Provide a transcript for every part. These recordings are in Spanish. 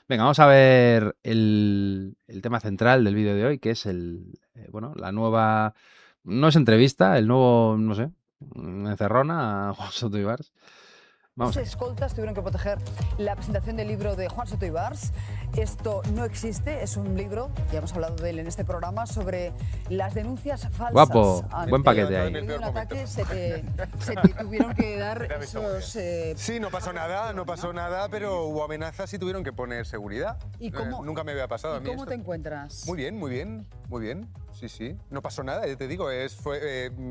Venga, vamos a ver el tema central del vídeo de hoy, que es bueno, la nueva, no es entrevista, el nuevo, no sé, encerrona a Juan Soto Ibars. Vamos allá. Escoltas tuvieron que proteger la presentación del libro de Juan Soto Ibars. Esto no existe, es un libro, ya hemos hablado de él en este programa, sobre las denuncias falsas. Guapo, buen paquete ahí. En un ataque se te tuvieron que dar esos... Sí, no pasó nada, pero hubo amenazas y tuvieron que poner seguridad. ¿Y cómo, nunca me había pasado a mí ¿cómo esto. te encuentras? Muy bien, muy bien, muy bien. Sí, sí. No pasó nada, ya te digo.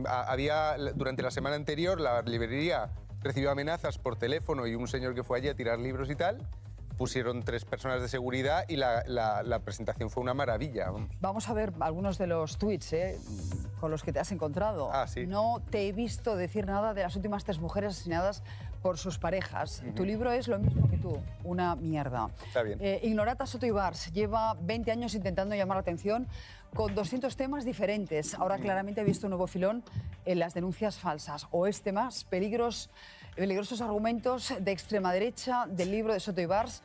Había, durante la semana anterior, la librería recibió amenazas por teléfono y un señor que fue allí a tirar libros y tal. Pusieron 3 personas de seguridad y la presentación fue una maravilla. Vamos a ver algunos de los tweets con los que te has encontrado. Ah, sí. No te he visto decir nada de las últimas 3 mujeres asesinadas por sus parejas. Tu libro es lo mismo que tú, una mierda. Está bien. Ignorata Soto Ibars lleva 20 años intentando llamar la atención con 200 temas diferentes. Ahora claramente he visto un nuevo filón en las denuncias falsas. O más peligrosos argumentos de extrema derecha del libro de Soto Ibars.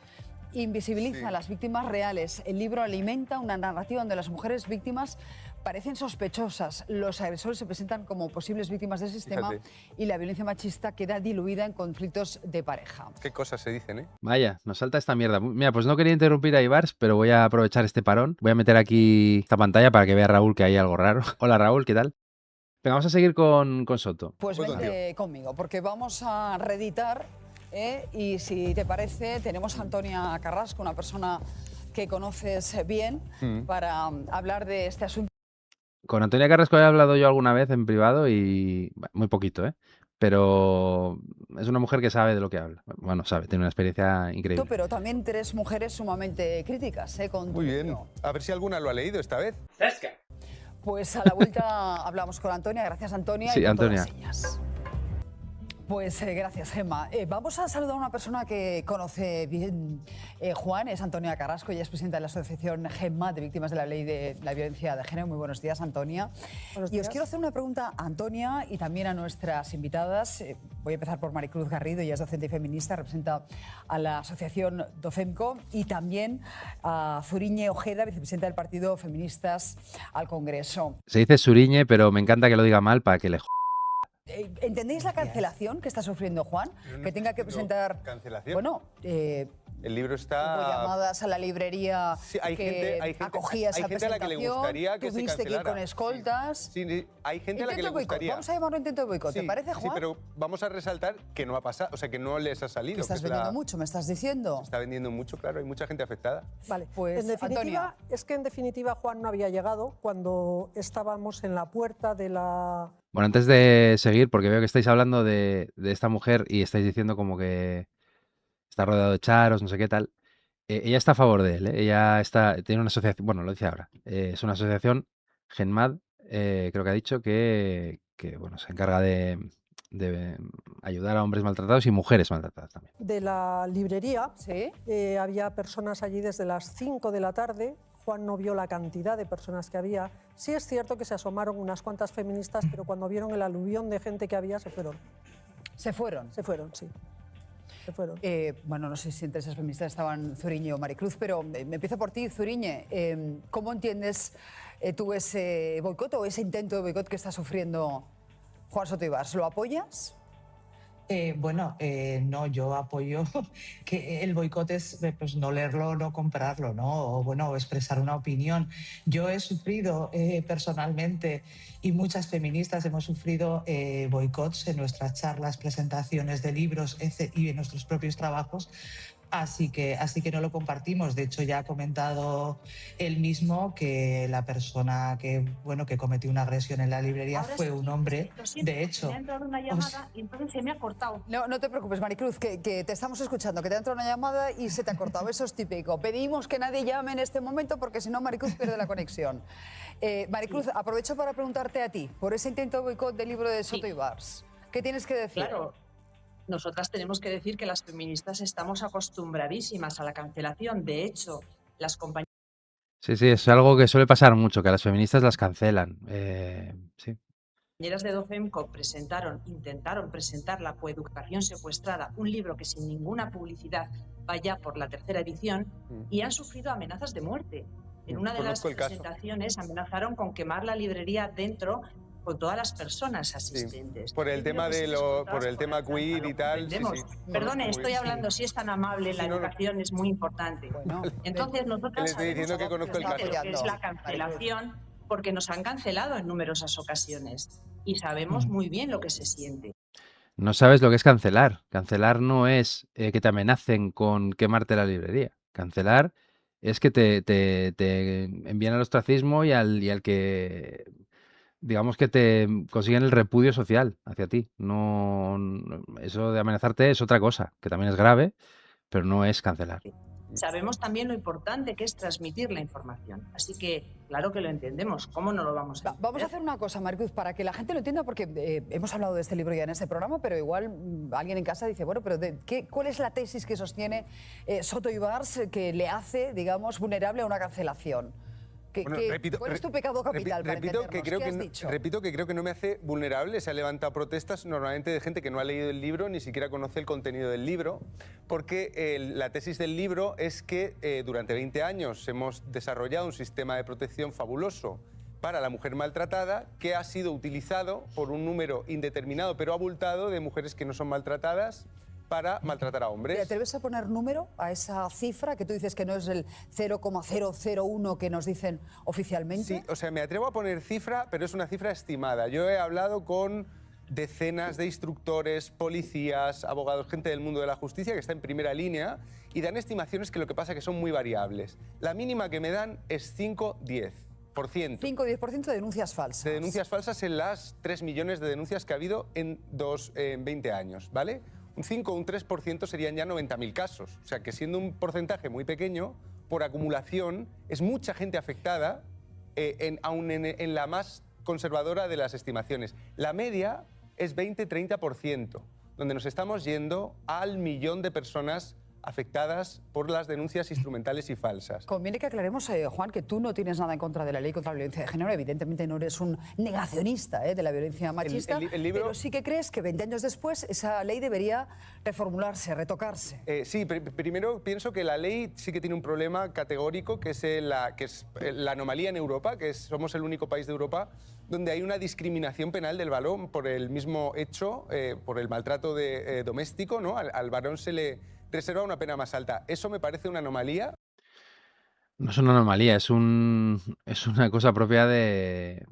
Invisibiliza a las víctimas reales. El libro alimenta una narrativa donde las mujeres víctimas parecen sospechosas. Los agresores se presentan como posibles víctimas del sistema. Fíjate. Y la violencia machista queda diluida en conflictos de pareja. Qué cosas se dicen, ¿eh? Vaya, nos salta esta mierda. Mira, pues no quería interrumpir a Ibars, pero voy a aprovechar este parón. Voy a meter aquí esta pantalla para que vea Raúl que hay algo raro. Hola Raúl, ¿qué tal? Venga, vamos a seguir con Soto. Pues vente conmigo, porque vamos a reeditar y si te parece, tenemos a Antonia Carrasco, una persona que conoces bien, para hablar de este asunto. Con Antonia Carrasco he hablado yo alguna vez en privado y muy poquito, ¿eh? Pero es una mujer que sabe de lo que habla. Bueno, sabe, tiene una experiencia increíble. Pero también 3 mujeres sumamente críticas, con Muy bien. A ver si alguna lo ha leído esta vez. ¡Fresca! Pues a la vuelta hablamos con Antonia. Gracias, Antonia. Sí, y Antonia. Pues gracias, Gemma. Vamos a saludar a una persona que conoce bien Juan, es Antonia Carrasco, ella es presidenta de la asociación Gemma de Víctimas de la Ley de la Violencia de Género. Muy buenos días, Antonia. Buenos días. Os quiero hacer una pregunta a Antonia y también a nuestras invitadas. Voy a empezar por Maricruz Garrido, ella es docente y feminista, representa a la asociación Docemco, y también a Zuriñe Ojeda, vicepresidenta del Partido Feministas al Congreso. Se dice Suriñe, pero me encanta que lo diga mal para que le ¿Entendéis la cancelación que está sufriendo Juan? Que tenga que presentar... ¿Cancelación? Bueno, el libro está... hubo llamadas a la librería que acogía esa presentación. Hay gente a la que le gustaría que se tuviste que ir cancelara. con escoltas. Sí, hay gente a la que le gustaría. Vamos a llamarlo intento de boicot, Sí, ¿te parece, Juan? Sí, pero vamos a resaltar que no ha pasado, o sea, que no les ha salido. Que estás vendiendo mucho, me estás diciendo. Se está vendiendo mucho, claro, hay mucha gente afectada. Vale, Pues, en definitiva, Antonia. es que en definitiva Juan no había llegado cuando estábamos en la puerta de la... Bueno, antes de seguir, porque veo que estáis hablando de esta mujer y estáis diciendo como que está rodeado de charos, no sé qué tal. Ella está a favor de él, ¿eh? Ella tiene una asociación, bueno, lo dice ahora, es una asociación, Genmad, creo que ha dicho que bueno, se encarga de ayudar a hombres maltratados y mujeres maltratadas también. de la librería. ¿Sí? Había personas allí desde las 5 de la tarde. Juan no vio la cantidad de personas que había. Sí es cierto que se asomaron unas cuantas feministas, pero cuando vieron el aluvión de gente que había, se fueron. ¿Se fueron? Se fueron, sí. Se fueron. Bueno, no sé si entre esas feministas estaban Zuriñe o Maricruz, pero me empiezo por ti, Zuriñe. ¿Cómo entiendes tú ese boicot o ese intento de boicot que está sufriendo Juan Soto Ibars? ¿Lo apoyas? No, yo apoyo que el boicot es pues, no leerlo, no comprarlo, ¿no? O bueno, expresar una opinión. Yo he sufrido personalmente, y muchas feministas hemos sufrido boicots en nuestras charlas, presentaciones de libros y en nuestros propios trabajos. Así que no lo compartimos. De hecho, ya ha comentado él mismo que la persona que cometió una agresión en la librería fue un hombre. De hecho, me ha entrado una llamada y entonces se me ha cortado. No te preocupes, Maricruz, que te estamos escuchando, que te ha entrado una llamada y se te ha cortado. Eso es típico. Pedimos que nadie llame en este momento porque si no, Maricruz pierde la conexión. Maricruz, aprovecho para preguntarte a ti, por ese intento de boicot del libro de Soto Ibars. ¿Qué tienes que decir? Claro. Nosotras tenemos que decir que las feministas estamos acostumbradísimas a la cancelación. De hecho, las compañeras... Sí, es algo que suele pasar mucho, que a las feministas las cancelan. Sí. Compañeras de Docemco intentaron presentar La coeducación secuestrada, un libro que sin ninguna publicidad va ya por la 3ª edición y han sufrido amenazas de muerte. En una de las Conozco el caso. presentaciones amenazaron con quemar la librería dentro con todas las personas asistentes. Por el Yo creo tema que si de les por contás el tema con queer y tal, sí, comprendemos. sí. Perdone, Conozco muy estoy bien. hablando, si es tan amable, la Sí, no, no. educación es muy importante. Bueno, Entonces, Que nosotras le estoy diciendo que sabemos conozco el perfectamente caso. lo que es la Maricruz. cancelación, porque nos han cancelado en numerosas ocasiones y sabemos muy bien lo que se siente. No sabes lo que es cancelar. Cancelar no es que te amenacen con quemarte la librería. Cancelar es que te envían al ostracismo y al que, digamos que te consiguen el repudio social hacia ti. Eso de amenazarte es otra cosa, que también es grave, pero no es cancelar. Sabemos también lo importante que es transmitir la información. Así que, claro que lo entendemos. ¿Cómo no lo vamos a entender? Vamos a hacer una cosa, Maricruz, para que la gente lo entienda, porque hemos hablado de este libro ya en este programa, pero igual alguien en casa dice, bueno, pero ¿cuál es la tesis que sostiene Soto Ibars que le hace, digamos, vulnerable a una cancelación? Bueno, ¿Cuál es tu pecado capital para repito entendernos? que creo ¿Qué que has no, dicho? repito que creo que no me hace vulnerable. Se han levantado protestas normalmente de gente que no ha leído el libro, ni siquiera conoce el contenido del libro, porque la tesis del libro es que durante 20 años hemos desarrollado un sistema de protección fabuloso para la mujer maltratada que ha sido utilizado por un número indeterminado pero abultado de mujeres que no son maltratadas para maltratar a ¿Te hombres. atreves a poner número a esa cifra que tú dices que no es el 0,001 que nos dicen oficialmente? Sí, o sea, me atrevo a poner cifra, pero es una cifra estimada. Yo he hablado con decenas de instructores, policías, abogados, gente del mundo de la justicia que está en primera línea y dan estimaciones que lo que pasa es que son muy variables. La mínima que me dan es 5-10%. 5-10% de denuncias falsas. De denuncias falsas en las 3 millones de denuncias que ha habido en 20 años, ¿vale? Un 5 o un 3% serían ya 90.000 casos. O sea que siendo un porcentaje muy pequeño, por acumulación, es mucha gente afectada, aún en la más conservadora de las estimaciones. La media es 20-30%, donde nos estamos yendo al millón de personas afectadas por las denuncias instrumentales y falsas. Conviene que aclaremos, Juan, que tú no tienes nada en contra de la ley contra la violencia de género. Evidentemente no eres un negacionista de la violencia machista, el libro... pero sí que crees que 20 años después esa ley debería reformularse, retocarse. Sí, primero pienso que la ley sí que tiene un problema categórico, que es la anomalía en Europa, que somos el único país de Europa donde hay una discriminación penal del varón por el mismo hecho, por el maltrato doméstico, ¿no? Al varón se le reserva una pena más alta. Eso me parece una anomalía. No es una anomalía, es una cosa propia de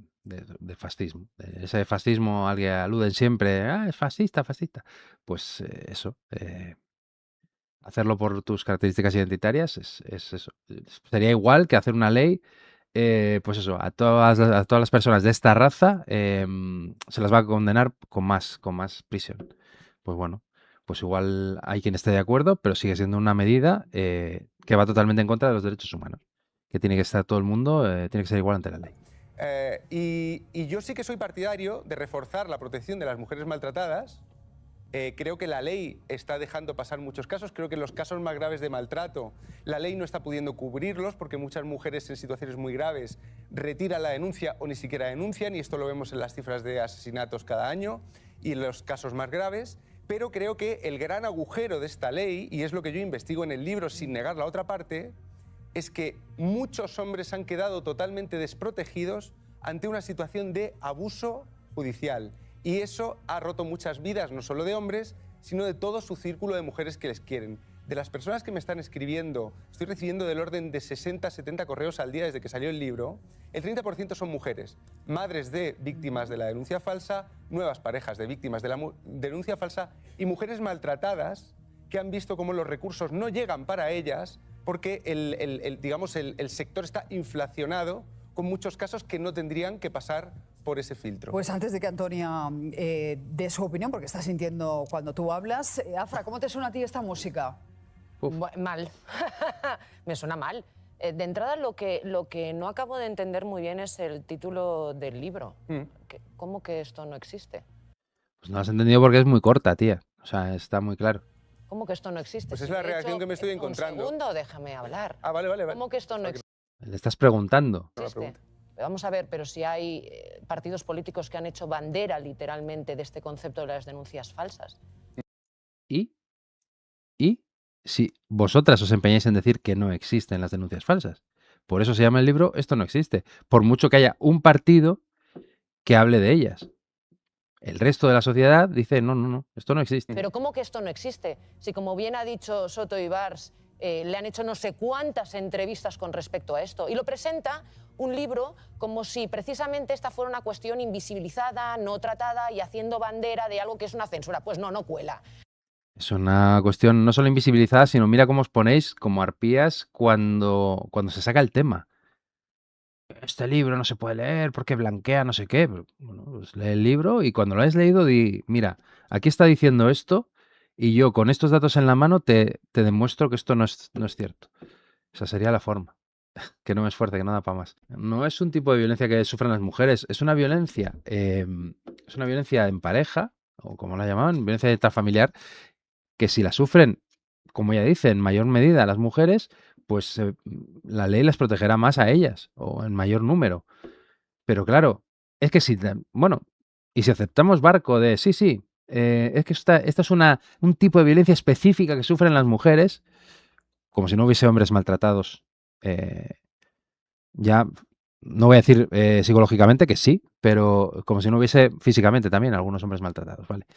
fascismo. Ese fascismo al que aluden siempre, es fascista, fascista. Pues eso, hacerlo por tus características identitarias es eso. Sería igual que hacer una ley, pues eso, a todas las personas de esta raza se las va a condenar con más prisión. Pues bueno, pues igual hay quien esté de acuerdo, pero sigue siendo una medida que va totalmente en contra de los derechos humanos. Que tiene que estar todo el mundo, tiene que ser igual ante la ley. Y yo sí que soy partidario de reforzar la protección de las mujeres maltratadas. Creo que la ley está dejando pasar muchos casos. Creo que en los casos más graves de maltrato la ley no está pudiendo cubrirlos porque muchas mujeres en situaciones muy graves retiran la denuncia o ni siquiera denuncian, y esto lo vemos en las cifras de asesinatos cada año y en los casos más graves. Pero creo que el gran agujero de esta ley, y es lo que yo investigo en el libro sin negar la otra parte, es que muchos hombres han quedado totalmente desprotegidos ante una situación de abuso judicial. Y eso ha roto muchas vidas, no solo de hombres, sino de todo su círculo de mujeres que les quieren. De las personas que me están escribiendo, estoy recibiendo del orden de 60-70 correos al día desde que salió el libro, el 30% son mujeres, madres de víctimas de la denuncia falsa, nuevas parejas de víctimas de la denuncia falsa y mujeres maltratadas que han visto cómo los recursos no llegan para ellas porque el sector está inflacionado con muchos casos que no tendrían que pasar por ese filtro. Pues antes de que Antonia dé su opinión, porque está sintiendo cuando tú hablas, Afra, ¿cómo te suena a ti esta música? Mal. Me suena mal. De entrada, lo que no acabo de entender muy bien es el título del libro. ¿Cómo que esto no existe? Pues no lo has entendido porque es muy corta, tía. O sea, está muy claro. ¿Cómo que esto no existe? Pues es la reacción que me estoy encontrando. Un segundo, déjame hablar. Ah, vale. ¿Cómo que esto no existe? Le estás preguntando. Vamos a ver, pero si hay partidos políticos que han hecho bandera literalmente de este concepto de las denuncias falsas. ¿Y? si vosotras os empeñáis en decir que no existen las denuncias falsas. Por eso se llama el libro Esto no existe. Por mucho que haya un partido que hable de ellas. El resto de la sociedad dice, no, no, no, esto no existe. Pero ¿cómo que esto no existe? Si, como bien ha dicho Soto Ibars, le han hecho no sé cuántas entrevistas con respecto a esto. Y lo presenta un libro como si precisamente esta fuera una cuestión invisibilizada, no tratada y haciendo bandera de algo que es una censura. Pues no, no cuela. Es una cuestión no solo invisibilizada, sino mira cómo os ponéis como arpías cuando se saca el tema. Este libro no se puede leer porque blanquea no sé qué. Bueno, pues lee el libro y cuando lo hayas leído di, mira, aquí está diciendo esto y yo con estos datos en la mano te demuestro que esto no es cierto. Esa sería la forma. Que no me esfuerce, que nada para más. No es un tipo de violencia que sufren las mujeres, es una violencia en pareja, o como la llamaban, violencia intrafamiliar, que si la sufren, como ya dice, en mayor medida las mujeres, pues la ley les protegerá más a ellas, o en mayor número. Pero claro, es que si, bueno, y si aceptamos barco de, sí, es que esta es un tipo de violencia específica que sufren las mujeres, como si no hubiese hombres maltratados, ya, no voy a decir psicológicamente que sí, pero como si no hubiese físicamente también algunos hombres maltratados, ¿vale?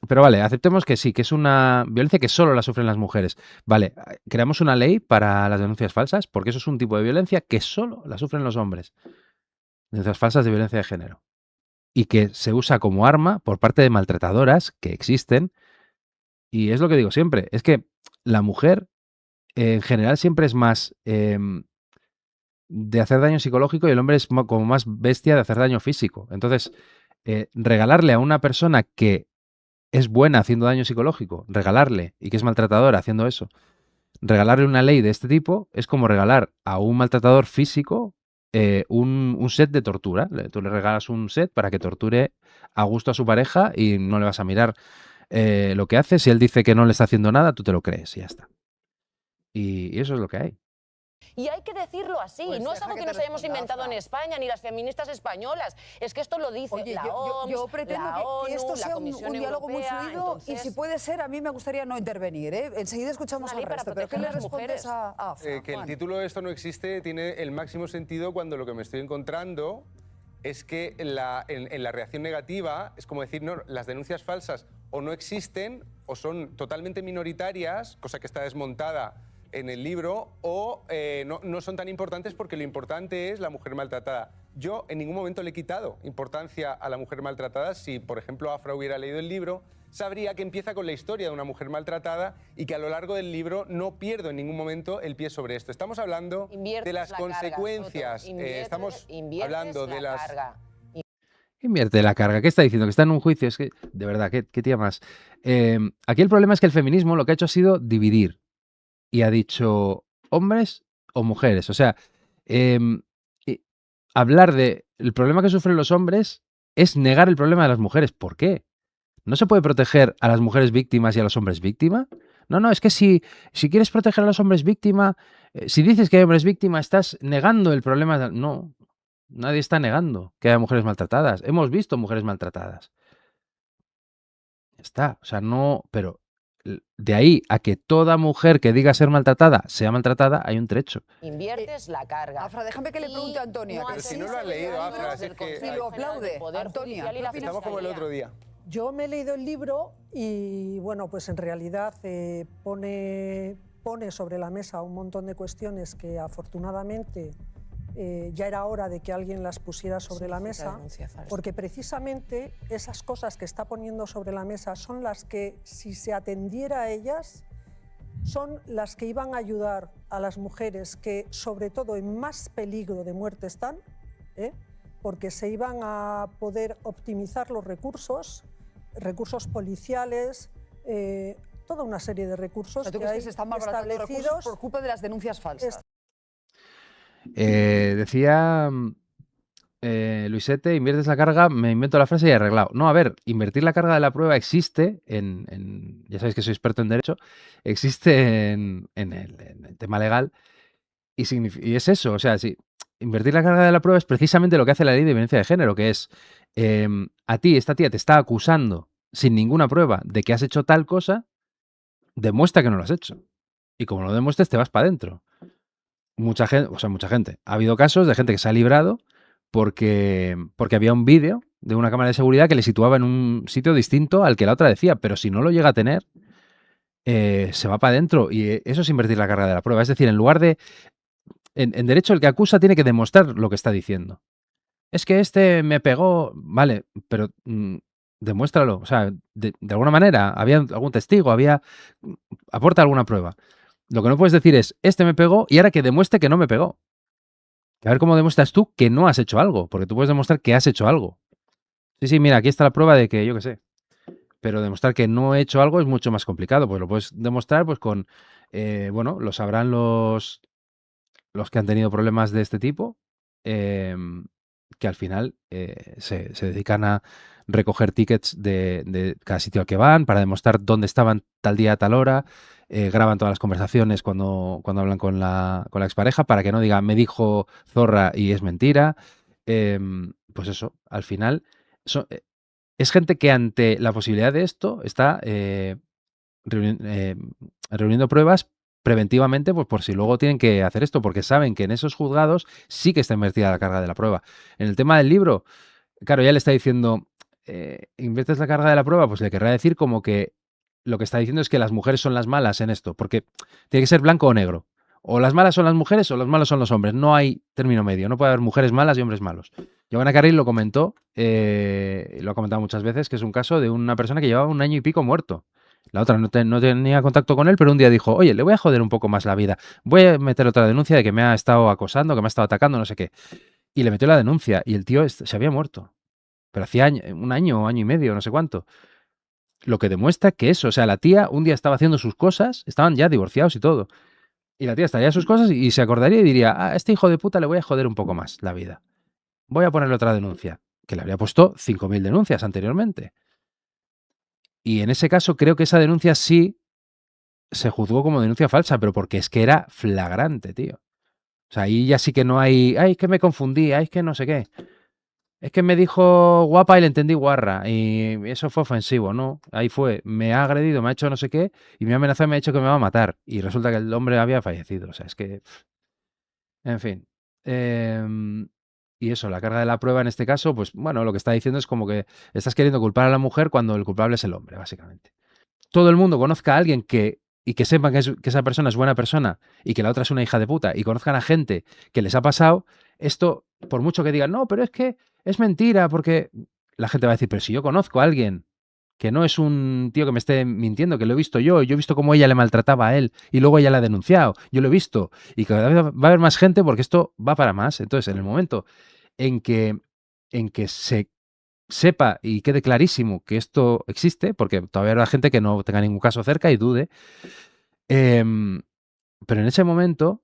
Pero vale, aceptemos que sí, que es una violencia que solo la sufren las mujeres. Vale, creamos una ley para las denuncias falsas, porque eso es un tipo de violencia que solo la sufren los hombres. Denuncias falsas de violencia de género. Y que se usa como arma por parte de maltratadoras que existen. Y es lo que digo siempre, es que la mujer en general siempre es más de hacer daño psicológico y el hombre es como más bestia de hacer daño físico. Entonces, regalarle a una persona que es buena haciendo daño psicológico, regalarle, y que es maltratadora haciendo eso, regalarle una ley de este tipo es como regalar a un maltratador físico un set de tortura. Tú le regalas un set para que torture a gusto a su pareja y no le vas a mirar lo que hace. Si él dice que no le está haciendo nada, tú te lo crees y ya está. Y eso es lo que hay. Y hay que decirlo así, Pues no es deja algo que que te nos hayamos responda, inventado en Afra. España, ni las feministas españolas. Es que esto lo dice Oye, la yo OMS, pretendo la que ONU, esto la sea Comisión un diálogo muy Europea. fluido y Entonces, si puede ser, a mí me gustaría no intervenir. Enseguida escuchamos Una al ley para resto. ¿Pero qué proteger le a las respondes mujeres. a Afra, Que el Juan? título de Esto no existe tiene el máximo sentido cuando lo que me estoy encontrando es que en la reacción negativa es como decir, no, las denuncias falsas o no existen o son totalmente minoritarias, cosa que está desmontada en el libro, o no son tan importantes porque lo importante es la mujer maltratada. Yo en ningún momento le he quitado importancia a la mujer maltratada. Si, por ejemplo, Afra hubiera leído el libro, sabría que empieza con la historia de una mujer maltratada y que a lo largo del libro no pierdo en ningún momento el pie sobre esto. Estamos hablando inviertes de las la carga, consecuencias. Soto, Estamos inviertes hablando de la las... carga. Invierte la carga. ¿Qué está diciendo? Que está en un juicio. Es que, de verdad, ¿qué tía más? Aquí el problema es que el feminismo lo que ha hecho ha sido dividir. Y ha dicho hombres o mujeres. O sea, hablar de el problema que sufren los hombres es negar el problema de las mujeres. ¿Por qué? ¿No se puede proteger a las mujeres víctimas y a los hombres víctimas? No, es que si quieres proteger a los hombres víctimas, si dices que hay hombres víctimas, estás negando el problema. No, nadie está negando que haya mujeres maltratadas. Hemos visto mujeres maltratadas. Ya está, o sea, no, pero de ahí a que toda mujer que diga ser maltratada sea maltratada, hay un trecho. Inviertes la carga. Afra, déjame que le pregunte a Antonia. Pero si no lo has leído, Afra, si es que- Y lo aplaude. Antonia, ¿qué opinas? Estamos como el otro día. Yo me he leído el libro y, bueno, pues en realidad pone sobre la mesa un montón de cuestiones que afortunadamente ya era hora de que alguien las pusiera sobre la mesa, porque precisamente esas cosas que está poniendo sobre la mesa son las que, si se atendiera a ellas, son las que iban a ayudar a las mujeres que, sobre todo, en más peligro de muerte están, porque se iban a poder optimizar los recursos policiales, toda una serie de recursos O sea, ¿tú que crees hay que se están malbaratando recursos establecidos. por culpa de las denuncias falsas? Decía Luisete, inviertes la carga, me invento la frase y arreglado. No, a ver, invertir la carga de la prueba existe ya sabéis que soy experto en derecho, existe en el tema legal y es eso, o sea, sí, invertir la carga de la prueba es precisamente lo que hace la ley de violencia de género, que es, a ti, esta tía te está acusando sin ninguna prueba de que has hecho tal cosa, demuestra que no lo has hecho. Y como lo demuestres, te vas para adentro. Mucha gente. Ha habido casos de gente que se ha librado porque había un vídeo de una cámara de seguridad que le situaba en un sitio distinto al que la otra decía, pero si no lo llega a tener, se va para adentro. Y eso es invertir la carga de la prueba. Es decir, en lugar de... En derecho, el que acusa tiene que demostrar lo que está diciendo. Es que este me pegó, vale, pero demuéstralo. O sea, de alguna manera, había algún testigo, aporta alguna prueba. Lo que no puedes decir es, este me pegó y ahora que demuestre que no me pegó. A ver cómo demuestras tú que no has hecho algo, porque tú puedes demostrar que has hecho algo. Sí, mira, aquí está la prueba de que yo qué sé. Pero demostrar que no he hecho algo es mucho más complicado, pues lo puedes demostrar pues con, bueno, lo sabrán los que han tenido problemas de este tipo, que al final se dedican a recoger tickets de cada sitio al que van para demostrar dónde estaban tal día a tal hora, graban todas las conversaciones cuando hablan con la expareja para que no diga me dijo zorra y es mentira. Pues eso, al final es gente que ante la posibilidad de esto está reuniendo pruebas preventivamente, pues por si luego tienen que hacer esto, porque saben que en esos juzgados sí que está invertida la carga de la prueba. En el tema del libro, claro, ya le está diciendo, ¿inviertes la carga de la prueba? Pues le querrá decir como que lo que está diciendo es que las mujeres son las malas en esto, porque tiene que ser blanco o negro. O las malas son las mujeres o los malos son los hombres. No hay término medio. No puede haber mujeres malas y hombres malos. Giovanna Carril lo comentó, lo ha comentado muchas veces, que es un caso de una persona que llevaba 1 año y pico muerto. La otra no tenía contacto con él, pero un día dijo, oye, le voy a joder un poco más la vida. Voy a meter otra denuncia de que me ha estado acosando, que me ha estado atacando, no sé qué. Y le metió la denuncia y el tío se había muerto. Pero hacía 1 año, 1 año y medio, no sé cuánto. Lo que demuestra que eso, o sea, la tía un día estaba haciendo sus cosas, estaban ya divorciados y todo. Y la tía estaría sus cosas y se acordaría y diría, a este hijo de puta le voy a joder un poco más la vida. Voy a ponerle otra denuncia, que le habría puesto 5.000 denuncias anteriormente. Y en ese caso creo que esa denuncia sí se juzgó como denuncia falsa, pero porque es que era flagrante, tío. O sea, ahí ya sí que no hay, ay, es que me confundí, ay, es que no sé qué. Es que me dijo guapa y le entendí guarra y eso fue ofensivo, ¿no? Ahí fue, me ha agredido, me ha hecho no sé qué y me ha amenazado y me ha dicho que me va a matar. Y resulta que el hombre había fallecido. O sea, es que... En fin. Y eso, la carga de la prueba en este caso, pues bueno, lo que está diciendo es como que estás queriendo culpar a la mujer cuando el culpable es el hombre, básicamente. Todo el mundo conozca a alguien y que sepan que esa persona es buena persona y que la otra es una hija de puta y conozcan a gente que les ha pasado, esto, por mucho que digan, no, pero es que es mentira, porque la gente va a decir, pero si yo conozco a alguien que no es un tío que me esté mintiendo, que lo he visto yo he visto cómo ella le maltrataba a él y luego ella la ha denunciado, yo lo he visto y cada vez va a haber más gente porque esto va para más. Entonces, en el momento en que se sepa y quede clarísimo que esto existe, porque todavía habrá gente que no tenga ningún caso cerca y dude, pero en ese momento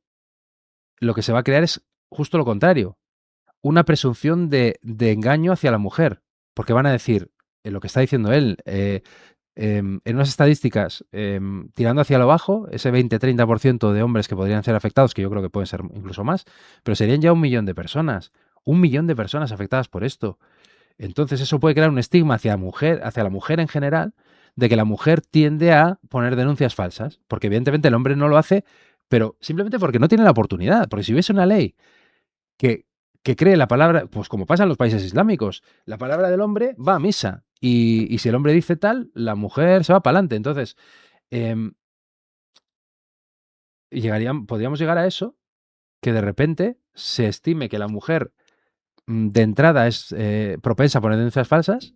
lo que se va a crear es justo lo contrario, una presunción de engaño hacia la mujer, porque van a decir, lo que está diciendo él, en unas estadísticas, tirando hacia lo bajo, ese 20-30% de hombres que podrían ser afectados, que yo creo que pueden ser incluso más, pero serían ya 1 millón de personas. 1 millón de personas afectadas por esto. Entonces eso puede crear un estigma hacia la mujer en general, de que la mujer tiende a poner denuncias falsas, porque evidentemente el hombre no lo hace, pero simplemente porque no tiene la oportunidad, porque si hubiese una ley que cree la palabra, pues como pasa en los países islámicos, la palabra del hombre va a misa, y si el hombre dice tal, la mujer se va para adelante. Entonces, podríamos llegar a eso, que de repente se estime que la mujer de entrada es propensa a poner denuncias falsas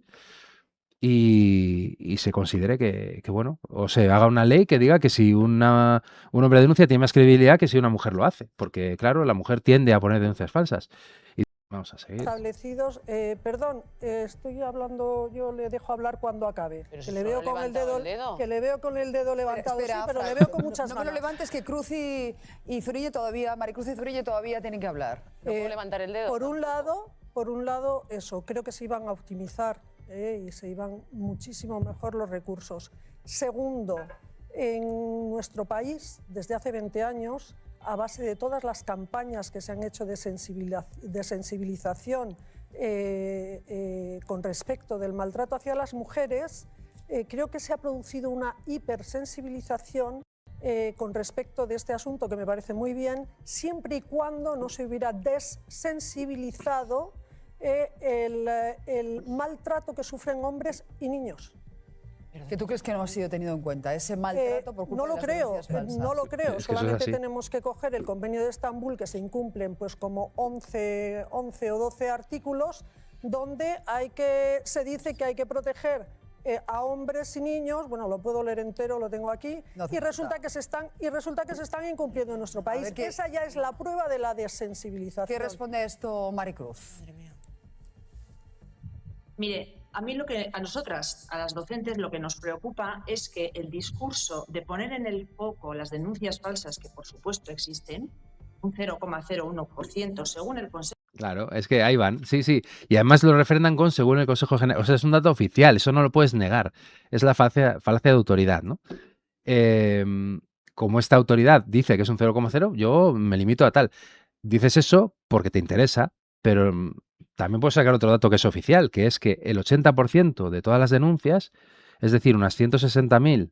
y se considere que, bueno, o se haga una ley que diga que si un hombre denuncia tiene más credibilidad que si una mujer lo hace, porque claro, la mujer tiende a poner denuncias falsas. Y vamos a seguir. Establecidos, perdón, estoy hablando, yo le dejo hablar cuando acabe. Pero Que si le solo veo con el dedo, dedo. que le veo con el dedo levantado, Espera, sí, pero Fran, le veo con muchas no ganas. me lo levantes, que Cruz y Zurille todavía, Maricruz y Zurille todavía tienen que hablar. No puedo levantar el dedo. Por un lado, eso, creo que se iban a optimizar y se iban muchísimo mejor los recursos. Segundo, en nuestro país, desde hace 20 años, a base de todas las campañas que se han hecho de sensibilización con respecto del maltrato hacia las mujeres, creo que se ha producido una hipersensibilización con respecto de este asunto, que me parece muy bien, siempre y cuando no se hubiera desensibilizado el maltrato que sufren hombres y niños. ¿Que tú crees que no ha sido tenido en cuenta ese maltrato por culpa No lo de las creo, denuncias falsas? no lo creo. Es que eso es Solamente así. tenemos que coger el convenio de Estambul, que se incumplen pues como 11 o 12 artículos, donde se dice que hay que proteger a hombres y niños. Bueno, lo puedo leer entero, lo tengo aquí, No hace y resulta falta. que se están incumpliendo en nuestro país. ver, Esa ya es la prueba de la desensibilización. ¿Qué responde a esto Maricruz? Mire, a mí a nosotras, a las docentes, lo que nos preocupa es que el discurso de poner en el foco las denuncias falsas, que por supuesto existen, un 0,01% según el Consejo. Claro, es que ahí van, sí, sí. Y además lo refrendan con según el Consejo General. O sea, es un dato oficial, eso no lo puedes negar. Es la falacia de autoridad, ¿no? Como esta autoridad dice que es un 0,0, yo me limito a tal. Dices eso porque te interesa, pero también puedes sacar otro dato que es oficial, que es que el 80% de todas las denuncias, es decir, unas 160.000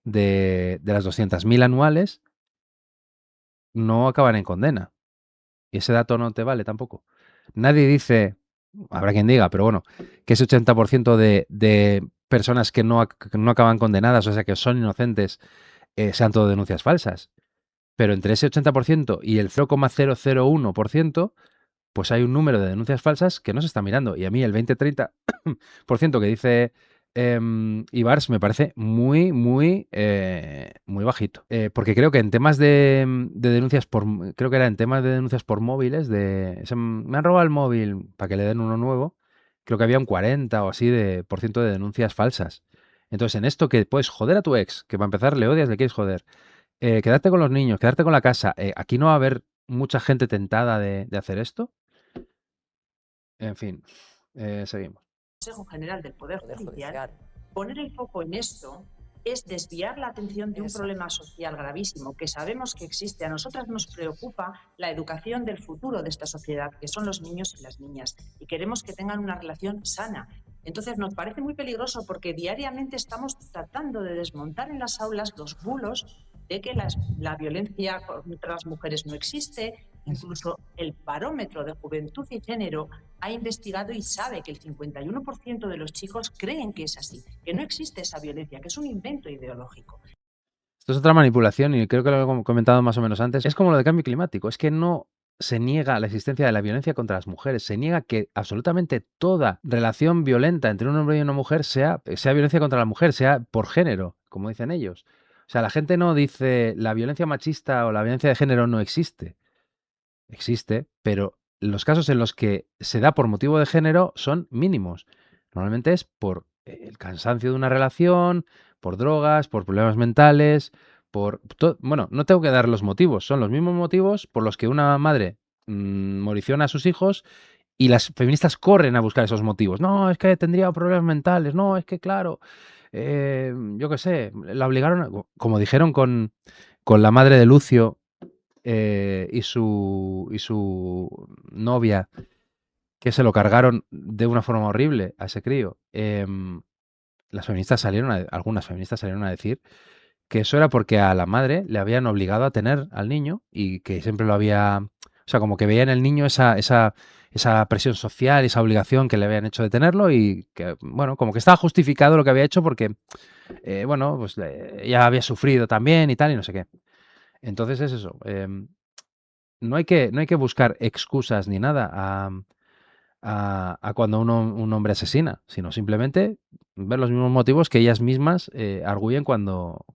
de las 200.000 anuales, no acaban en condena. Y ese dato no te vale tampoco. Nadie dice, habrá quien diga, pero bueno, que ese 80% de personas que no acaban condenadas, o sea, que son inocentes, sean todo denuncias falsas. Pero entre ese 80% y el 0,001%, pues hay un número de denuncias falsas que no se está mirando. Y a mí el 20-30% que dice Ibars me parece muy, muy, muy bajito. Porque creo que en temas de denuncias creo que era en temas de denuncias por móviles, me han robado el móvil para que le den uno nuevo, creo que había un 40 o así por ciento de denuncias falsas. Entonces, en esto que puedes joder a tu ex, que para empezar le odias, le quieres joder, quedarte con los niños, quedarte con la casa, aquí no va a haber mucha gente tentada de hacer esto. En fin, seguimos. Consejo General del Poder Judicial, poner el foco en esto es desviar la atención de un problema social gravísimo que sabemos que existe. A nosotras nos preocupa la educación del futuro de esta sociedad, que son los niños y las niñas, y queremos que tengan una relación sana. Entonces nos parece muy peligroso porque diariamente estamos tratando de desmontar en las aulas los bulos de que la violencia contra las mujeres no existe. Incluso el Barómetro de Juventud y Género ha investigado y sabe que el 51% de los chicos creen que es así, que no existe esa violencia, que es un invento ideológico. Esto es otra manipulación y creo que lo he comentado más o menos antes. Es como lo de cambio climático, es que no se niega la existencia de la violencia contra las mujeres, se niega que absolutamente toda relación violenta entre un hombre y una mujer sea violencia contra la mujer, sea por género, como dicen ellos. O sea, la gente no dice la violencia machista o la violencia de género no existe. Existe, pero los casos en los que se da por motivo de género son mínimos. Normalmente es por el cansancio de una relación, por drogas, por problemas mentales, bueno, no tengo que dar los motivos, son los mismos motivos por los que una madre moriciona a sus hijos y las feministas corren a buscar esos motivos. No, es que tendría problemas mentales, no, es que claro, yo qué sé, la obligaron, como dijeron con la madre de Lucio, y su novia, que se lo cargaron de una forma horrible a ese crío. Algunas feministas salieron a decir que eso era porque a la madre le habían obligado a tener al niño y que siempre lo había... O sea, como que veía en el niño esa presión social, esa obligación que le habían hecho de tenerlo y que, bueno, como que estaba justificado lo que había hecho porque, bueno, pues ella había sufrido también y tal y no sé qué. Entonces es eso. No hay que buscar excusas ni nada a cuando un hombre asesina, sino simplemente ver los mismos motivos que ellas mismas arguyen cuando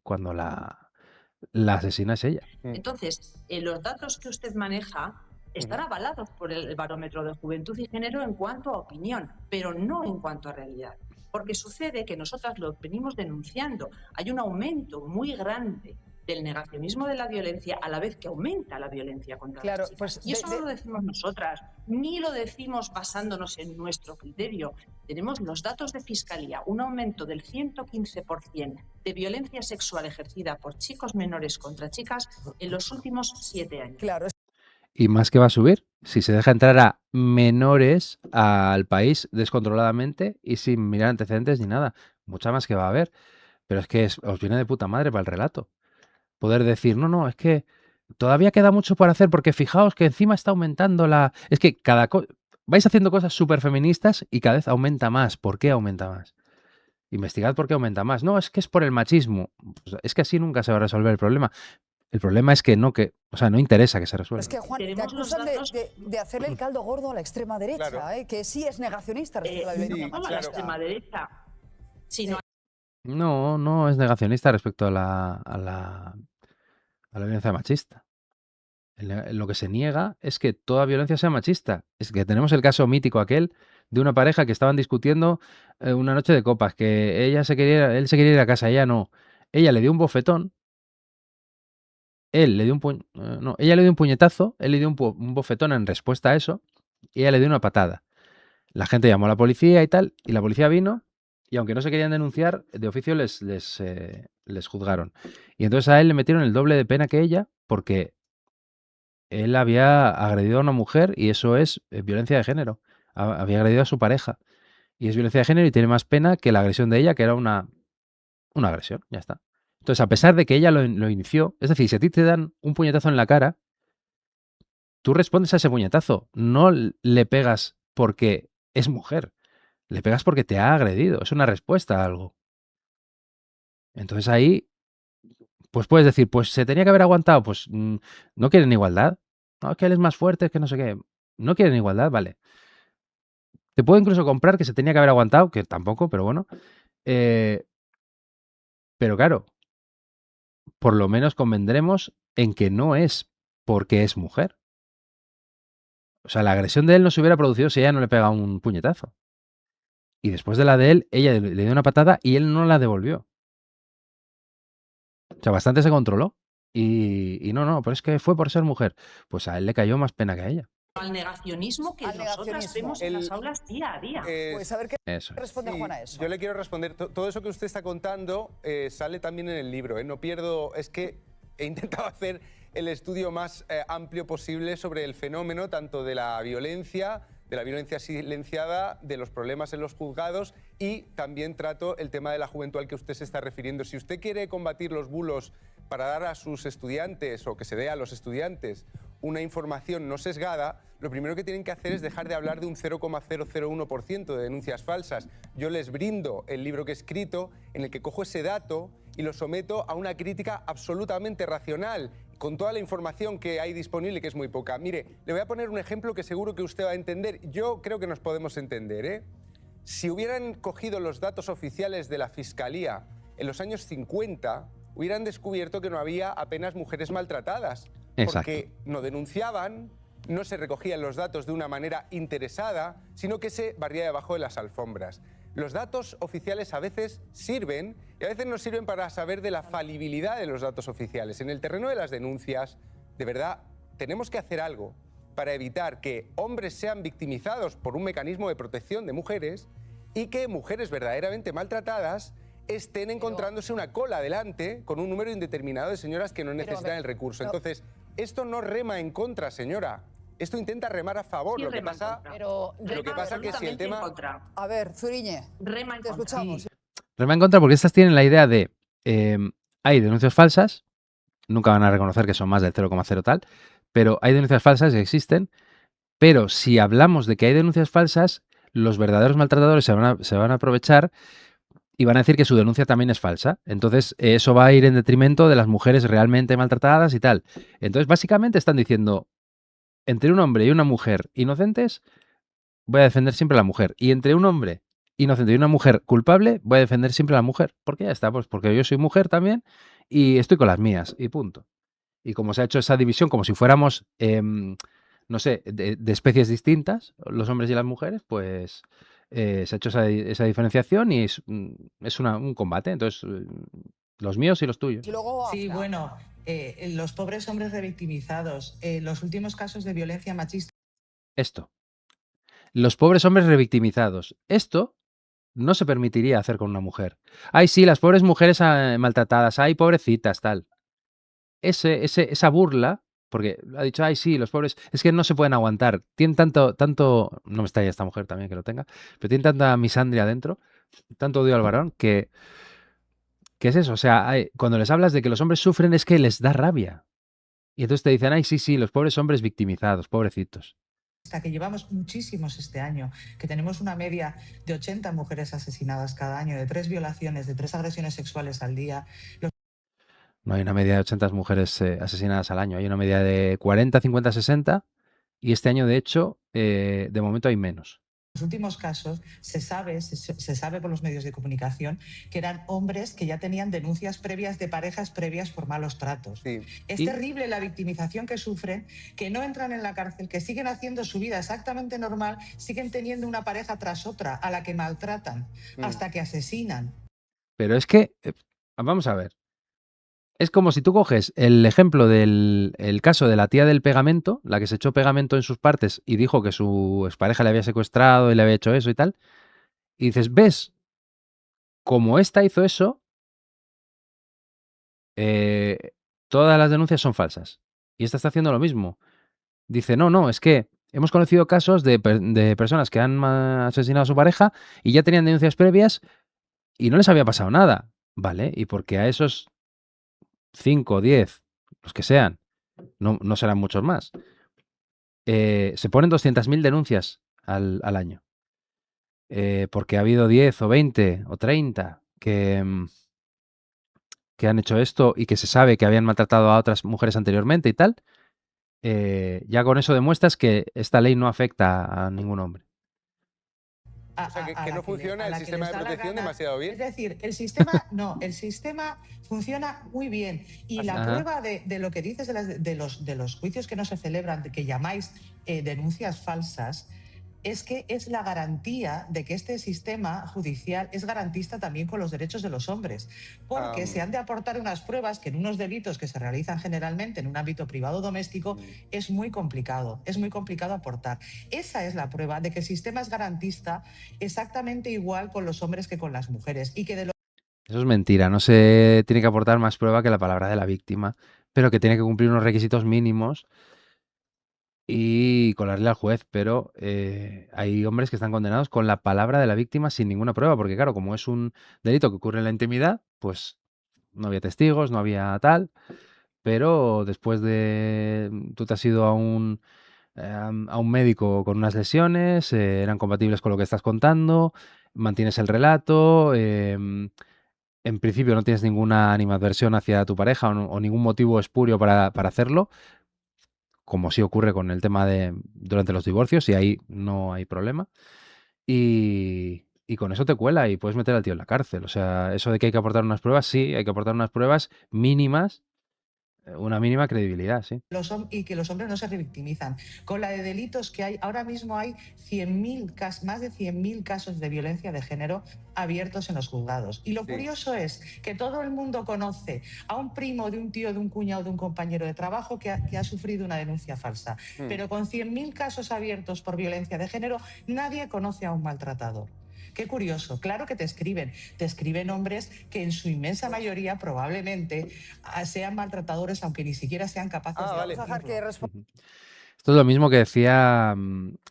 la asesina es ella. Entonces, los datos que usted maneja están avalados por el Barómetro de Juventud y Género en cuanto a opinión, pero no en cuanto a realidad. Porque sucede que nosotras lo venimos denunciando. Hay un aumento muy grande del negacionismo de la violencia a la vez que aumenta la violencia contra las chicas. Pues y eso no lo decimos nosotras, ni lo decimos basándonos en nuestro criterio. Tenemos los datos de Fiscalía, un aumento del 115% de violencia sexual ejercida por chicos menores contra chicas en los últimos 7 años. Claro. Y más que va a subir si se deja entrar a menores al país descontroladamente y sin mirar antecedentes ni nada. mucha más que va a haber. Pero es que os viene de puta madre para el relato. Poder decir, no, no, es que todavía queda mucho por hacer porque fijaos que encima está aumentando la... Es que vais haciendo cosas súper feministas y cada vez aumenta más. ¿Por qué aumenta más? Investigad por qué aumenta más. No, es que es por el machismo. Pues es que así nunca se va a resolver el problema. El problema es que no, o sea, no interesa que se resuelva. Es que, Juan, te Tenemos los acusan datos- de hacerle el caldo gordo a la extrema derecha, Claro. que sí es negacionista respecto a la violencia sí, no a la claro. extrema derecha, sino No, no es negacionista respecto a la violencia machista. Lo que se niega es que toda violencia sea machista. Es que tenemos el caso mítico aquel de una pareja que estaban discutiendo una noche de copas, que él se quería ir a casa, ella no. Ella le dio un bofetón, ella le dio un puñetazo, él le dio un bofetón en respuesta a eso, y ella le dio una patada. La gente llamó a la policía y tal, y la policía vino, y aunque no se querían denunciar, de oficio les juzgaron. Y entonces a él le metieron el doble de pena que ella, porque él había agredido a una mujer y eso es violencia de género. Había agredido a su pareja. Y es violencia de género y tiene más pena que la agresión de ella, que era una agresión, ya está. Entonces, a pesar de que ella lo inició, es decir, si a ti te dan un puñetazo en la cara, tú respondes a ese puñetazo, no le pegas porque es mujer, le pegas porque te ha agredido, es una respuesta a algo. Entonces ahí, pues puedes decir, pues se tenía que haber aguantado, pues no quieren igualdad, no, es que él es más fuerte, es que no sé qué, no quieren igualdad, vale. Te puedo incluso comprar que se tenía que haber aguantado, que tampoco, pero bueno. Pero claro, por lo menos convendremos en que no es porque es mujer. O sea, la agresión de él no se hubiera producido si ella no le pega un puñetazo. Y después de la de él, ella le dio una patada y él no la devolvió. O sea, bastante se controló. Y no, pero es que fue por ser mujer. Pues a él le cayó más pena que a ella. al negacionismo que Al nosotras negacionismo. vemos en las aulas día a día. Pues a ver qué Eso es. responde Sí, Juan a eso. Yo le quiero responder. Todo eso que usted está contando sale también en el libro. No pierdo. Es que he intentado hacer el estudio más amplio posible sobre el fenómeno, tanto de la violencia silenciada, de los problemas en los juzgados y también trato el tema de la juventud al que usted se está refiriendo. Si usted quiere combatir los bulos para dar a sus estudiantes o que se dé a los estudiantes una información no sesgada, lo primero que tienen que hacer es dejar de hablar de un 0,001% de denuncias falsas. Yo les brindo el libro que he escrito en el que cojo ese dato y lo someto a una crítica absolutamente racional, con toda la información que hay disponible, que es muy poca. Mire, le voy a poner un ejemplo que seguro que usted va a entender. Yo creo que nos podemos entender, ¿eh? Si hubieran cogido los datos oficiales de la Fiscalía en los años 50, hubieran descubierto que no había apenas mujeres maltratadas. Exacto. Porque no denunciaban, no se recogían los datos de una manera interesada, sino que se barría debajo de las alfombras. Los datos oficiales a veces sirven y a veces no sirven para saber de la falibilidad de los datos oficiales. En el terreno de las denuncias, de verdad, tenemos que hacer algo para evitar que hombres sean victimizados por un mecanismo de protección de mujeres y que mujeres verdaderamente maltratadas estén encontrándose una cola delante con un número indeterminado de señoras que no necesitan el recurso. Entonces, esto no rema en contra, señora. Esto intenta remar a favor. Sí, Lo que rema en pasa, contra. Pero lo que pasa que si el Absolutamente en tema... contra. A ver, Zuriñe, Rema en te contra. escuchamos. Rema en contra porque estas tienen la idea de hay denuncias falsas, nunca van a reconocer que son más del 0,0 tal, pero hay denuncias falsas que existen, pero si hablamos de que hay denuncias falsas, los verdaderos maltratadores se van a aprovechar y van a decir que su denuncia también es falsa. Entonces, eso va a ir en detrimento de las mujeres realmente maltratadas y tal. Entonces, básicamente están diciendo, entre un hombre y una mujer inocentes, voy a defender siempre a la mujer. Y entre un hombre inocente y una mujer culpable, voy a defender siempre a la mujer. Porque ya está, pues porque yo soy mujer también y estoy con las mías y punto. Y como se ha hecho esa división, como si fuéramos, no sé, de especies distintas, los hombres y las mujeres, pues se ha hecho esa diferenciación y es un combate. Entonces, los míos y los tuyos. Y luego, Sí, Afra. bueno, los pobres hombres revictimizados, los últimos casos de violencia machista. Esto. Los pobres hombres revictimizados. Esto no se permitiría hacer con una mujer. Ay, sí, las pobres mujeres maltratadas. Ay, pobrecitas, tal. Esa burla, porque ha dicho, ay, sí, los pobres, es que no se pueden aguantar. Tienen tanto, no me está ya esta mujer también que lo tenga, pero tienen tanta misandria dentro, tanto odio al varón que es eso. O sea, cuando les hablas de que los hombres sufren es que les da rabia. Y entonces te dicen, ay, sí, sí, los pobres hombres victimizados, pobrecitos. Que llevamos muchísimos este año, que tenemos una media de 80 mujeres asesinadas cada año, de 3 violaciones, de 3 agresiones sexuales al día. No hay una media de 80 mujeres asesinadas al año, hay una media de 40, 50, 60 y este año, de hecho, de momento hay menos. En los últimos casos se sabe por los medios de comunicación que eran hombres que ya tenían denuncias previas de parejas previas por malos tratos. Sí. Es terrible la victimización que sufren, que no entran en la cárcel, que siguen haciendo su vida exactamente normal, siguen teniendo una pareja tras otra a la que maltratan hasta que asesinan. Pero es que, vamos a ver, es como si tú coges el ejemplo del caso de la tía del pegamento, la que se echó pegamento en sus partes y dijo que su expareja le había secuestrado y le había hecho eso y tal, y dices, ¿ves? Como esta hizo eso, todas las denuncias son falsas. Y esta está haciendo lo mismo. Dice, no, es que hemos conocido casos de personas que han asesinado a su pareja y ya tenían denuncias previas y no les había pasado nada. Vale, y porque a esos 5, 10, los que sean, no serán muchos más, se ponen 200.000 denuncias al año. Porque ha habido 10 o 20 o 30 que han hecho esto y que se sabe que habían maltratado a otras mujeres anteriormente y tal, ya con eso demuestras que esta ley no afecta a ningún hombre. O sea, que no funciona el sistema de protección demasiado bien. Es decir, el sistema el sistema funciona muy bien. Y la prueba de lo que dices de los juicios que no se celebran, que llamáis denuncias falsas, es que es la garantía de que este sistema judicial es garantista también con los derechos de los hombres, porque se han de aportar unas pruebas que en unos delitos que se realizan generalmente en un ámbito privado doméstico es muy complicado aportar. Esa es la prueba de que el sistema es garantista exactamente igual con los hombres que con las mujeres y que de Eso es mentira, no se tiene que aportar más prueba que la palabra de la víctima, pero que tiene que cumplir unos requisitos mínimos y colarle al juez, pero hay hombres que están condenados con la palabra de la víctima sin ninguna prueba, porque claro, como es un delito que ocurre en la intimidad, pues no había testigos, no había tal, pero después de tú te has ido a un médico con unas lesiones, eran compatibles con lo que estás contando, mantienes el relato, en principio no tienes ninguna animadversión hacia tu pareja o ningún motivo espurio para hacerlo, como sí ocurre con el tema de durante los divorcios, y ahí no hay problema. Y con eso te cuela y puedes meter al tío en la cárcel. O sea, eso de que hay que aportar unas pruebas, sí, hay que aportar unas pruebas mínimas, una mínima credibilidad, sí. y que los hombres no se revictimizan. Con la de delitos que hay, ahora mismo hay más de 100.000 casos de violencia de género abiertos en los juzgados. Y lo curioso es que todo el mundo conoce a un primo, de un tío, de un cuñado, de un compañero de trabajo que ha sufrido una denuncia falsa. Pero con 100.000 casos abiertos por violencia de género, nadie conoce a un maltratador. Qué curioso, claro que te escriben hombres que en su inmensa mayoría probablemente sean maltratadores, aunque ni siquiera sean capaces de dejar que Esto es lo mismo que decía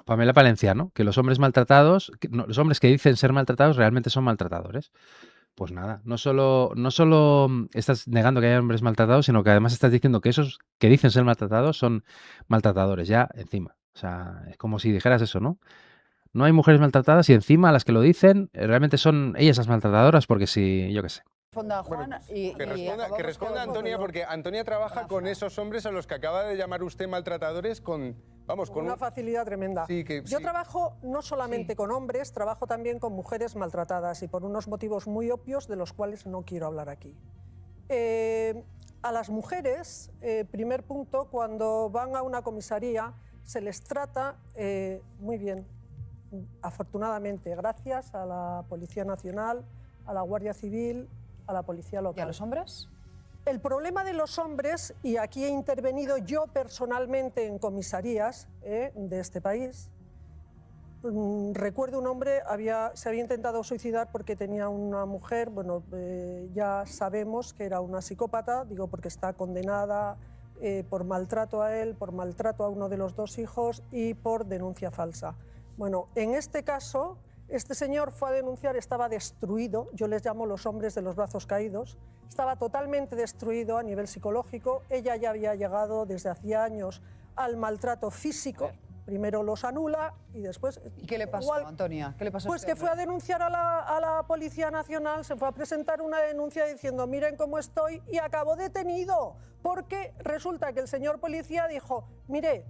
Pamela Palenciano, que los hombres maltratados, los hombres que dicen ser maltratados realmente son maltratadores. Pues nada, no solo estás negando que haya hombres maltratados, sino que además estás diciendo que esos que dicen ser maltratados son maltratadores, ya encima. O sea, es como si dijeras eso, ¿no? No hay mujeres maltratadas y encima las que lo dicen realmente son ellas las maltratadoras, porque si, yo qué sé. Juan, Que responda Antonia, porque Antonia trabaja con esos hombres a los que acaba de llamar usted maltratadores con una facilidad tremenda. Yo trabajo no solamente con hombres, trabajo también con mujeres maltratadas y por unos motivos muy obvios de los cuales no quiero hablar aquí. A las mujeres, primer punto, cuando van a una comisaría se les trata muy bien. Afortunadamente, gracias a la Policía Nacional, a la Guardia Civil, a la Policía Local. ¿Y a los hombres? El problema de los hombres, y aquí he intervenido yo personalmente en comisarías de este país, recuerdo un hombre se había intentado suicidar porque tenía una mujer, bueno, ya sabemos que era una psicópata, digo porque está condenada por maltrato a él, por maltrato a uno de los 2 hijos y por denuncia falsa. Bueno, en este caso Este señor fue a denunciar, estaba destruido, yo les llamo los hombres de los brazos caídos, estaba totalmente destruido a nivel psicológico, ella ya había llegado desde hacía años al maltrato físico, primero los anula y después... ¿Y qué le pasó, Antonia? ¿Qué le pasó a Pues este que fue a hombre? denunciar a la Policía Nacional, se fue a presentar una denuncia diciendo miren cómo estoy y acabó detenido, porque resulta que el señor policía dijo, mire,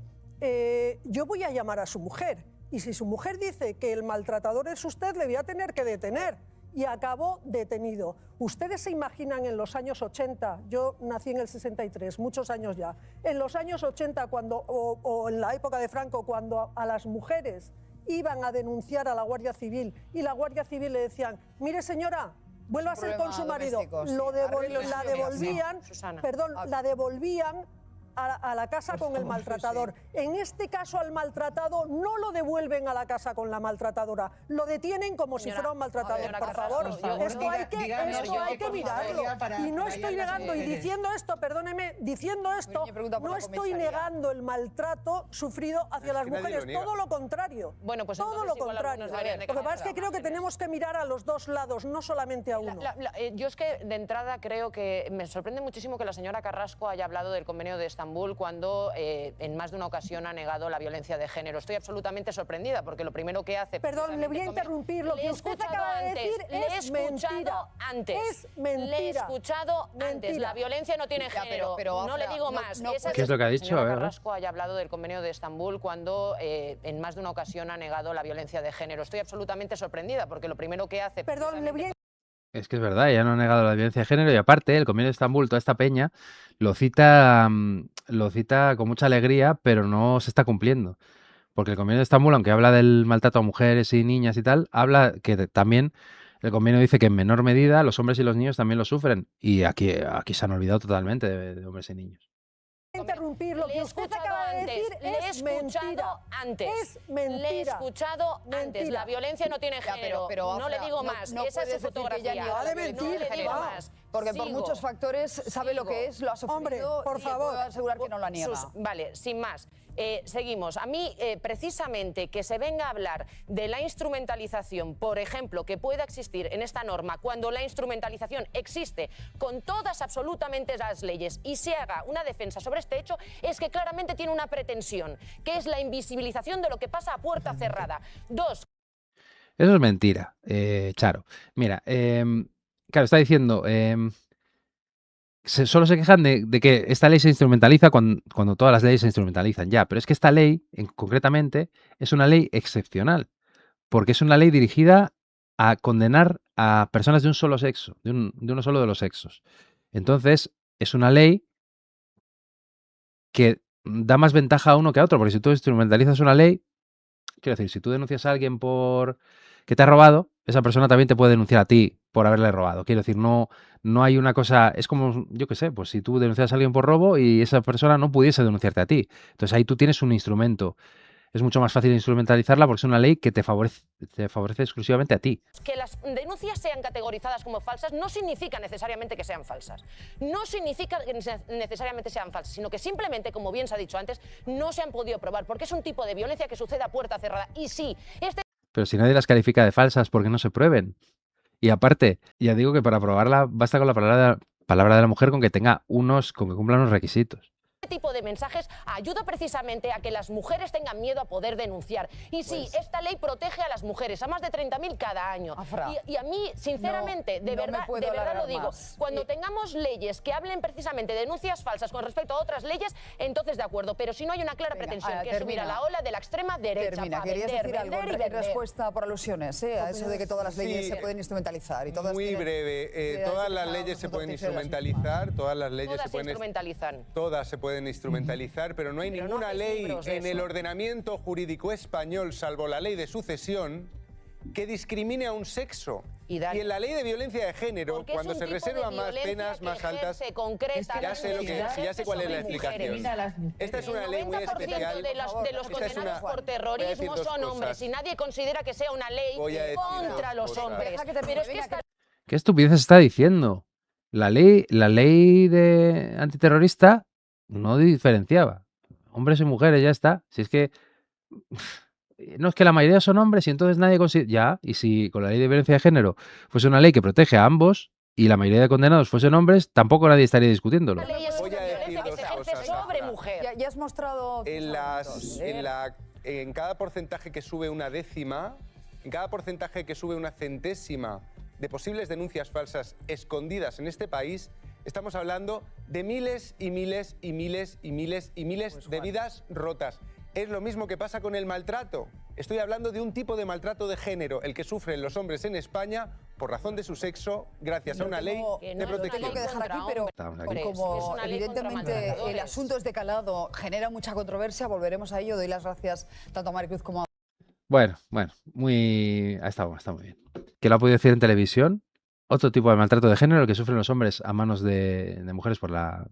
yo voy a llamar a su mujer y si su mujer dice que el maltratador es usted, le voy a tener que detener. Y acabó detenido. ¿Ustedes se imaginan en los años 80, yo nací en el 63, muchos años ya, en los años 80 cuando, o en la época de Franco, cuando a las mujeres iban a denunciar a la Guardia Civil y la Guardia Civil le decían, mire señora, vuelva a ser con su marido, la devolvían, perdón, la devolvían a la casa con el maltratador. En este caso al maltratado no lo devuelven a la casa con la maltratadora, lo detienen como si fuera un maltratador. Por favor, esto hay que mirarlo. Y no estoy negando, y diciendo esto, perdóneme, diciendo esto, no estoy negando el maltrato sufrido hacia las mujeres, todo lo contrario. Bueno, pues todo lo contrario. Lo que pasa es que creo que tenemos que mirar a los dos lados, no solamente a uno. Yo es que de entrada creo que me sorprende muchísimo que la señora Carrasco haya hablado del convenio de Estambul cuando en más de una ocasión ha negado la violencia de género. Estoy absolutamente sorprendida porque lo primero que hace... Perdón, le voy a interrumpir. Lo que usted acaba de decir es mentira. Es mentira. Le he escuchado antes. La violencia no tiene género. Pero, no le digo más. ¿Qué es lo que ha dicho? La señora Carrasco haya hablado del convenio de Estambul cuando en más de una ocasión ha negado la violencia de género. Estoy absolutamente sorprendida porque lo primero que hace... Perdón, le voy a... Es que es verdad, ella no ha negado la violencia de género y aparte el Convenio de Estambul, toda esta peña, lo cita con mucha alegría, pero no se está cumpliendo. Porque el Convenio de Estambul, aunque habla del maltrato a mujeres y niñas y tal, habla que también el convenio dice que en menor medida los hombres y los niños también lo sufren. Y aquí se han olvidado totalmente de hombres y niños. Interrumpir, lo que usted acaba de decir es mentira. Es mentira. Le he escuchado antes. La violencia no tiene género. Pero no le digo más. Esa es su fotografía. No le digo más. Porque por muchos factores sabe lo que es, lo ha sufrido. Hombre, por favor. Puedo asegurar que no la niega. Vale, sin más. Seguimos. A mí, precisamente, que se venga a hablar de la instrumentalización, por ejemplo, que pueda existir en esta norma, cuando la instrumentalización existe con todas absolutamente las leyes y se haga una defensa sobre este hecho, es que claramente tiene una pretensión, que es la invisibilización de lo que pasa a puerta cerrada. Dos. Eso es mentira, Charo. Mira, claro, está diciendo... solo se quejan de que esta ley se instrumentaliza cuando todas las leyes se instrumentalizan ya, pero es que esta ley, concretamente, es una ley excepcional, porque es una ley dirigida a condenar a personas de un solo sexo, de uno solo de los sexos. Entonces, es una ley que da más ventaja a uno que a otro, porque si tú instrumentalizas una ley, quiero decir, si tú denuncias a alguien por que te ha robado, esa persona también te puede denunciar a ti por haberle robado. Quiero decir, no hay una cosa... Es como, yo qué sé, pues si tú denuncias a alguien por robo y esa persona no pudiese denunciarte a ti. Entonces ahí tú tienes un instrumento. Es mucho más fácil instrumentalizarla porque es una ley que te favorece exclusivamente a ti. Que las denuncias sean categorizadas como falsas no significa necesariamente que sean falsas. No significa que necesariamente sean falsas, sino que simplemente, como bien se ha dicho antes, no se han podido probar, porque es un tipo de violencia que sucede a puerta cerrada. Y sí, Pero si nadie las califica de falsas, ¿por qué no se prueben? Y aparte, ya digo que para probarla basta con la palabra de la mujer con que cumpla unos requisitos. Este tipo de mensajes ayuda precisamente a que las mujeres tengan miedo a poder denunciar. Y sí, esta ley protege a las mujeres, a más de 30.000 cada año. Y a mí, sinceramente, de verdad lo digo, cuando tengamos leyes que hablen precisamente de denuncias falsas con respecto a otras leyes, entonces de acuerdo. Pero si no hay una clara pretensión, que es subir a la ola de la extrema derecha para vender y vender. Respuesta por alusiones, a eso de que todas las leyes se pueden instrumentalizar. Y todas muy breve, todas las leyes se pueden instrumentalizar, todas las leyes se pueden instrumentalizar. Todas se pueden instrumentalizar, pero no hay ninguna ley en el ordenamiento jurídico español, salvo la ley de sucesión, que discrimine a un sexo. Y en la ley de violencia de género, cuando se reservan más penas más altas, ya sé cuál es la explicación. Esta es una ley muy especial. De los condenados por terrorismo son hombres y nadie considera que sea una ley contra los hombres. Pero es que ¿Qué estupidez está diciendo? La ley de antiterrorista no diferenciaba hombres y mujeres, ya está. Si es que no es que la mayoría son hombres y entonces nadie considera... Ya, y si con la ley de violencia de género fuese una ley que protege a ambos y la mayoría de condenados fuesen hombres, tampoco nadie estaría discutiéndolo. La ley es Voy a una decir violencia que dos se ejerce cosas, sobre Sandra. mujer. Ya has mostrado tus En, argumentos, ¿eh? en cada porcentaje que sube una décima, en cada porcentaje que sube una centésima de posibles denuncias falsas escondidas en este país, estamos hablando de miles y miles y miles y miles y miles de vidas rotas. Es lo mismo que pasa con el maltrato. Estoy hablando de un tipo de maltrato de género, el que sufren los hombres en España por razón de su sexo, gracias a una ley de protección. Tengo que dejar aquí, pero Estamos aquí. como Es una ley contra evidentemente el maltratadores. asunto es de calado, genera mucha controversia, volveremos a ello. Doy las gracias tanto a Maricruz como a... Bueno, muy... Ha estado muy bien. Que lo ha podido decir en televisión. Otro tipo de maltrato de género, el que sufren los hombres a manos de mujeres por las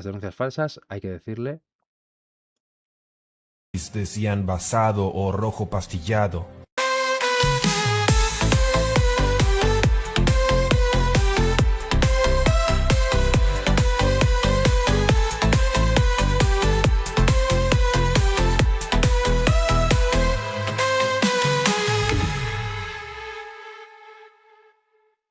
denuncias falsas, hay que decirle. De cian basado o rojo pastillado.